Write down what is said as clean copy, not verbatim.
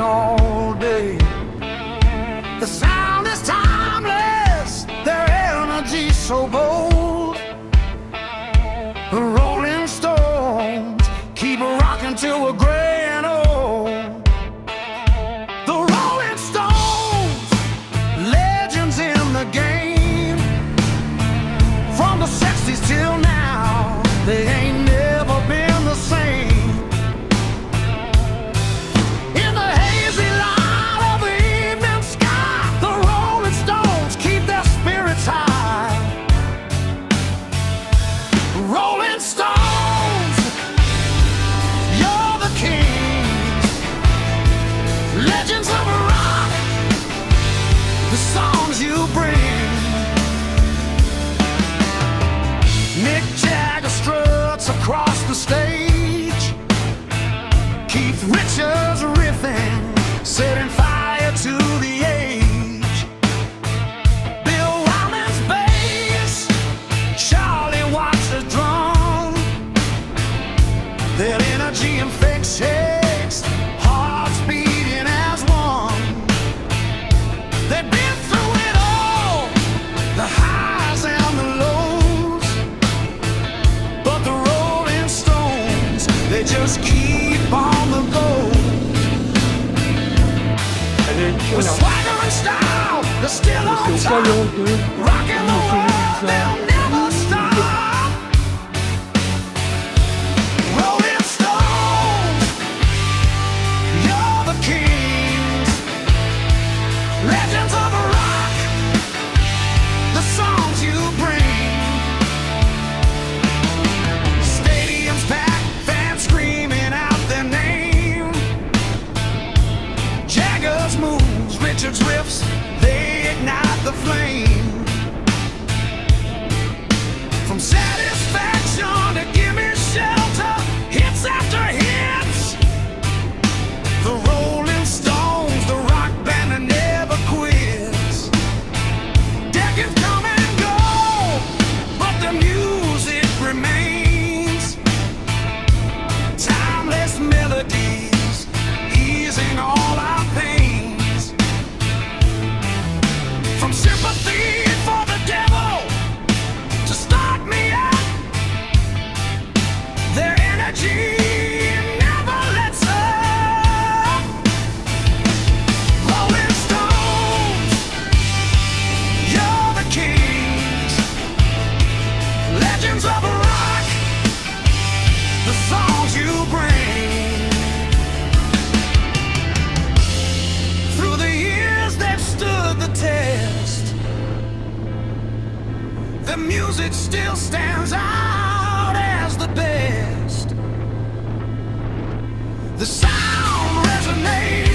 all day. The sound is timeless, their energy so bold. The Rolling Stones keep rocking till we're gray and old. The Rolling Stones, legends in the game. From the 60s till now, they ain't never been the same. In the hazy light of the evening sky, the Rolling Stones keep their spirits high. Rolling Stones, you're the kings, legends of rock, the songs you bring. Mick Jagger struts across the stage, Keith Richards riffing, setting fire to the age. Bill Wyman's bass, Charlie Watts' drum, their energy infectious, hearts beating as one. They've been through it all, the highs and the lows, but the Rolling Stones, they just keep on the go. Allez, With voilà. swagger and style, they're still on C'est au top, salon de rocking the world, they'll never stop. Rolling Stones, you're the kings, legends of rock, the songs you bring. Stadiums packed, fans screaming out their name. Jagger's moves, Richards riffs, they ignite the flame. From satisfaction to gimme shelter, hits after hits. The Rolling Stones, the rock band that never quits. Decades come and go, but the music remains. Timeless melodies, easing all our pains. From sympathy for the devil to start me up, their energy never lets up. Rolling Stones, you're the kings, legends of rock, the songs you bring. Through the years they've stood the test, the music still stands out as the best. The sound resonates